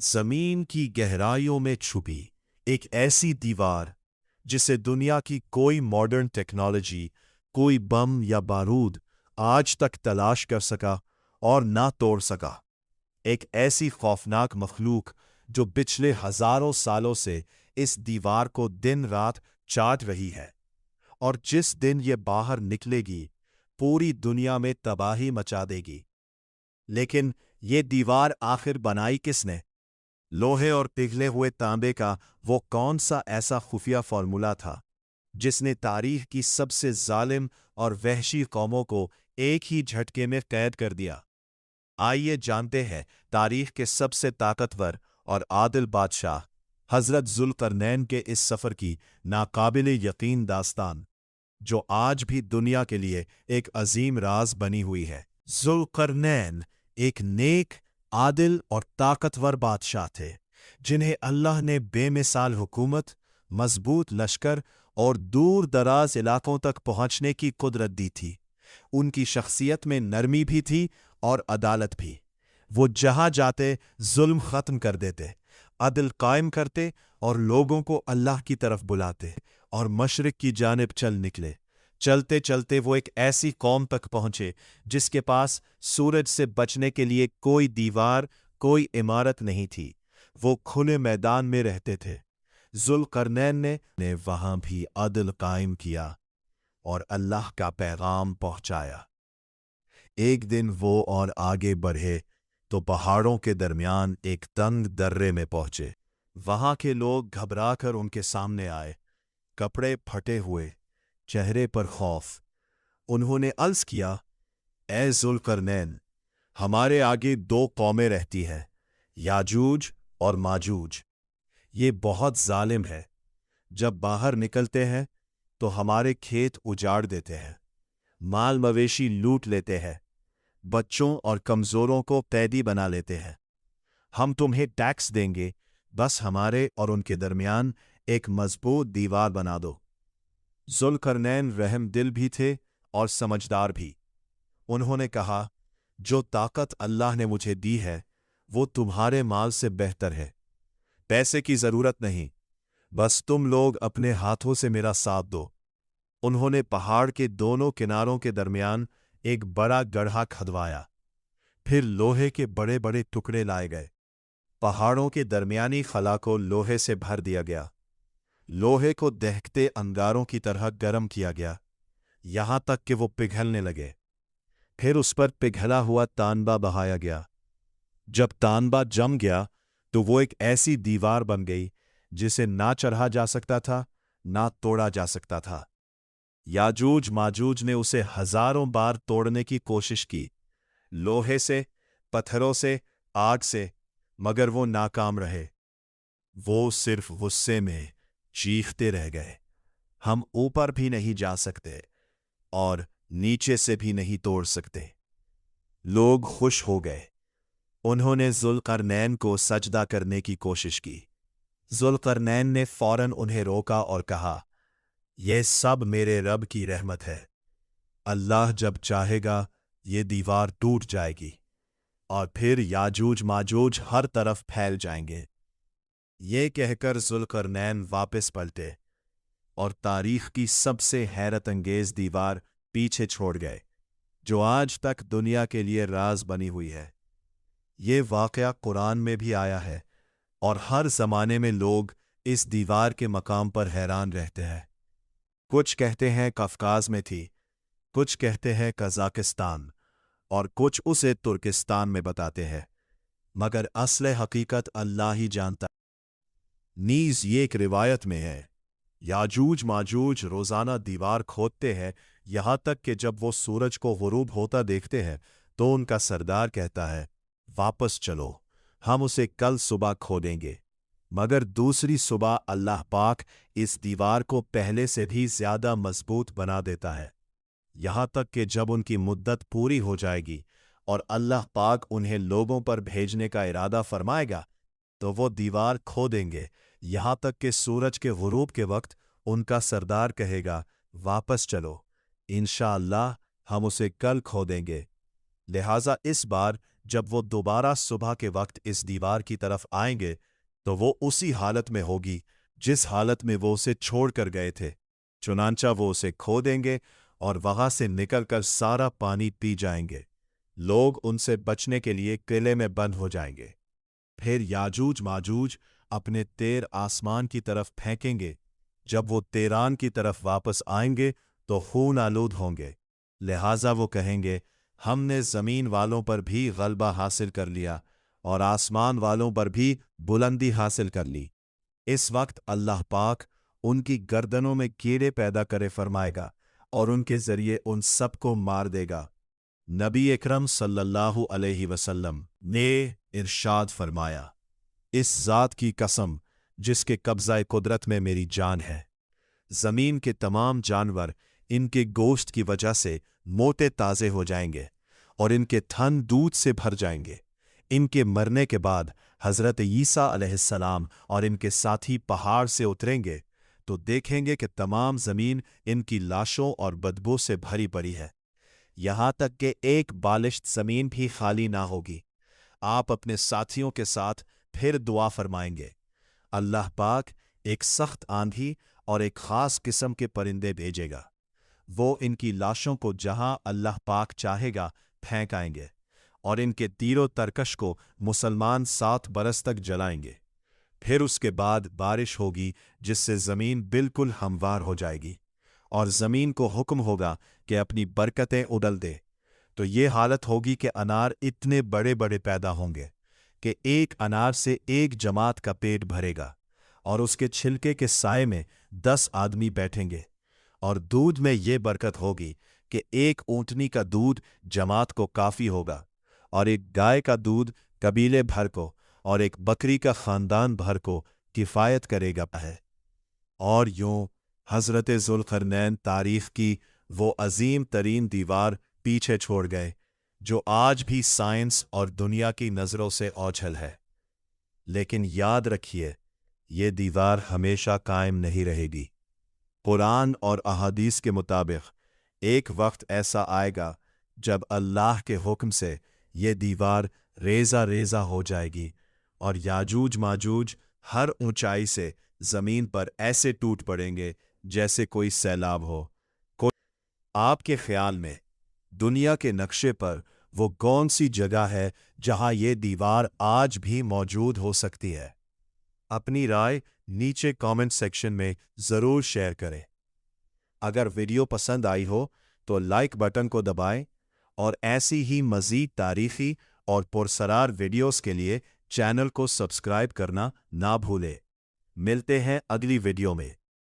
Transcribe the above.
जमीन की गहराइयों में छुपी एक ऐसी दीवार जिसे दुनिया की कोई मॉडर्न टेक्नोलॉजी, कोई बम या बारूद आज तक तलाश कर सका और ना तोड़ सका। एक ऐसी खौफनाक मखलूक जो पिछले हजारों सालों से इस दीवार को दिन रात चाट रही है, और जिस दिन ये बाहर निकलेगी पूरी दुनिया में तबाही मचा देगी। लेकिन ये दीवार आखिर बनाई किसने? लोहे और पिघले हुए तांबे का वो कौन सा ऐसा खुफिया फॉर्मूला था जिसने तारीख की सबसे जालिम और वहशी कौमों को एक ही झटके में कैद कर दिया? आइए जानते हैं तारीख के सबसे ताकतवर और आदिल बादशाह हजरत जुल्करनैन के इस सफर की नाकाबिले यकीन दास्तान, जो आज भी दुनिया के लिए एक अजीम राज बनी हुई है। जुल्करनैन एक नेक, आदिल और ताकतवर बादशाह थे जिन्हें अल्लाह ने बेमिसाल हुकूमत, मजबूत लश्कर और दूर दराज इलाकों तक पहुंचने की कुदरत दी थी। उनकी शख्सियत में नरमी भी थी और अदालत भी। वो जहां जाते जुल्म खत्म कर देते, अदल कायम करते और लोगों को अल्लाह की तरफ बुलाते, और मशरिक की जानिब चल निकले। चलते चलते वो एक ऐसी कौम तक पहुंचे जिसके पास सूरज से बचने के लिए कोई दीवार, कोई इमारत नहीं थी। वो खुले मैदान में रहते थे। जुल्करनैन ने वहां भी अदल कायम किया और अल्लाह का पैगाम पहुंचाया। एक दिन वो और आगे बढ़े तो पहाड़ों के दरमियान एक तंग दर्रे में पहुंचे। वहां के लोग घबराकर उनके सामने आए, कपड़े फटे हुए, चेहरे पर खौफ। उन्होंने अर्ज किया, ए जुल्करनैन, हमारे आगे दो कौमें रहती हैं, याजूज और माजूज। ये बहुत जालिम है। जब बाहर निकलते हैं तो हमारे खेत उजाड़ देते हैं, माल मवेशी लूट लेते हैं, बच्चों और कमजोरों को कैदी बना लेते हैं। हम तुम्हें टैक्स देंगे, बस हमारे और उनके दरमियान एक मजबूत दीवार बना दो। जुल्करनैन रहम दिल भी थे और समझदार भी। उन्होंने कहा, जो ताकत अल्लाह ने मुझे दी है वो तुम्हारे माल से बेहतर है। पैसे की जरूरत नहीं, बस तुम लोग अपने हाथों से मेरा साथ दो। उन्होंने पहाड़ के दोनों किनारों के दरमियान एक बड़ा गड्ढा खदवाया। फिर लोहे के बड़े बड़े टुकड़े लाए गए। पहाड़ों के दरमियानी खला को लोहे से भर दिया गया। लोहे को दहकते अंगारों की तरह गर्म किया गया, यहां तक कि वो पिघलने लगे। फिर उस पर पिघला हुआ तांबा बहाया गया। जब तांबा जम गया तो वो एक ऐसी दीवार बन गई जिसे ना चढ़ा जा सकता था, ना तोड़ा जा सकता था। याजूज माजूज ने उसे हजारों बार तोड़ने की कोशिश की, लोहे से, पत्थरों से, आग से, मगर वो नाकाम रहे। वो सिर्फ गुस्से में चीखते रह गए, हम ऊपर भी नहीं जा सकते और नीचे से भी नहीं तोड़ सकते। लोग खुश हो गए। उन्होंने जुल्करनैन को सजदा करने की कोशिश की। जुल्करनैन ने फौरन उन्हें रोका और कहा, यह सब मेरे रब की रहमत है। अल्लाह जब चाहेगा ये दीवार टूट जाएगी और फिर याजूज माजूज हर तरफ फैल जाएंगे। ये कहकर जुल्करनैन वापस पलटे और तारीख की सबसे हैरत अंगेज दीवार पीछे छोड़ गए, जो आज तक दुनिया के लिए राज बनी हुई है। ये वाकया कुरान में भी आया है और हर जमाने में लोग इस दीवार के मकाम पर हैरान रहते हैं। कुछ कहते हैं कफकाज में थी, कुछ कहते हैं कजाकिस्तान, और कुछ उसे तुर्किस्तान में बताते हैं, मगर असल हकीकत अल्लाह ही जानता। नीज ये एक रिवायत में है, याजूज माजूज रोजाना दीवार खोदते हैं, यहां तक कि जब वो सूरज को गुरूब होता देखते हैं तो उनका सरदार कहता है, वापस चलो, हम उसे कल सुबह खोदेंगे। मगर दूसरी सुबह अल्लाह पाक इस दीवार को पहले से भी ज्यादा मजबूत बना देता है, यहां तक कि जब उनकी मुद्दत पूरी हो जाएगी और अल्लाह पाक उन्हें लोगों पर भेजने का इरादा फरमाएगा तो वो दीवार खोदेंगे, यहां तक कि सूरज के गुरूब के वक्त उनका सरदार कहेगा, वापस चलो, इंशाअल्लाह हम उसे कल खोदेंगे। लिहाजा इस बार جب وہ دوبارہ صبح کے وقت اس دیوار کی طرف آئیں گے تو وہ اسی حالت میں ہوگی جس حالت میں وہ اسے چھوڑ کر گئے تھے۔ چنانچہ وہ اسے کھو دیں گے اور وہاں سے نکل کر سارا پانی پی جائیں گے۔ لوگ ان سے بچنے کے لیے قلعے میں بند ہو جائیں گے۔ پھر یاجوج ماجوج اپنے تیر آسمان کی طرف پھینکیں گے۔ جب وہ تیران کی طرف واپس آئیں گے تو خون آلود ہوں گے، لہٰذا وہ کہیں گے ہم نے زمین والوں پر بھی غلبہ حاصل کر لیا اور آسمان والوں پر بھی بلندی حاصل کر لی۔ اس وقت اللہ پاک ان کی گردنوں میں کیڑے پیدا کرے فرمائے گا اور ان کے ذریعے ان سب کو مار دے گا۔ نبی اکرم صلی اللہ علیہ وسلم نے ارشاد فرمایا، اس ذات کی قسم جس کے قبضہ قدرت میں میری جان ہے، زمین کے تمام جانور ان کے گوشت کی وجہ سے موٹے تازے ہو جائیں گے اور ان کے تھن دودھ سے بھر جائیں گے۔ ان کے مرنے کے بعد حضرت عیسیٰ علیہ السلام اور ان کے ساتھی پہاڑ سے اتریں گے تو دیکھیں گے کہ تمام زمین ان کی لاشوں اور بدبو سے بھری پڑی ہے، یہاں تک کہ ایک بالشت زمین بھی خالی نہ ہوگی۔ آپ اپنے ساتھیوں کے ساتھ پھر دعا فرمائیں گے، اللہ پاک ایک سخت آندھی اور ایک خاص قسم کے پرندے بھیجے گا، وہ ان کی لاشوں کو جہاں اللہ پاک چاہے گا پھینک آئیں گے اور ان کے تیر و ترکش کو مسلمان 7 برس تک جلائیں گے۔ پھر اس کے بعد بارش ہوگی جس سے زمین بالکل ہموار ہو جائے گی اور زمین کو حکم ہوگا کہ اپنی برکتیں اڈل دے، تو یہ حالت ہوگی کہ انار اتنے بڑے بڑے پیدا ہوں گے کہ ایک انار سے ایک جماعت کا پیٹ بھرے گا اور اس کے چھلکے کے سائے میں 10 آدمی بیٹھیں گے۔ اور دودھ میں یہ برکت ہوگی کہ ایک اونٹنی کا دودھ جماعت کو کافی ہوگا اور ایک گائے کا دودھ قبیلے بھر کو اور ایک بکری کا خاندان بھر کو کفایت کرے گا ہے۔ اور یوں حضرت ذوالقرنین تاریخ کی وہ عظیم ترین دیوار پیچھے چھوڑ گئے جو آج بھی سائنس اور دنیا کی نظروں سے اوجھل ہے۔ لیکن یاد رکھیے، یہ دیوار ہمیشہ قائم نہیں رہے گی۔ قرآن اور احادیث کے مطابق ایک وقت ایسا آئے گا جب اللہ کے حکم سے یہ دیوار ریزہ ریزہ ہو جائے گی اور یاجوج ماجوج ہر اونچائی سے زمین پر ایسے ٹوٹ پڑیں گے جیسے کوئی سیلاب ہو۔ آپ کے خیال میں دنیا کے نقشے پر وہ کون سی جگہ ہے جہاں یہ دیوار آج بھی موجود ہو سکتی ہے؟ اپنی رائے نیچے کامنٹ سیکشن میں ضرور شیئر کریں۔ اگر ویڈیو پسند آئی ہو تو لائک بٹن کو دبائیں اور ایسی ہی مزید تاریخی اور پرسرار ویڈیوز کے لیے چینل کو سبسکرائب کرنا نہ بھولیں۔ ملتے ہیں اگلی ویڈیو میں۔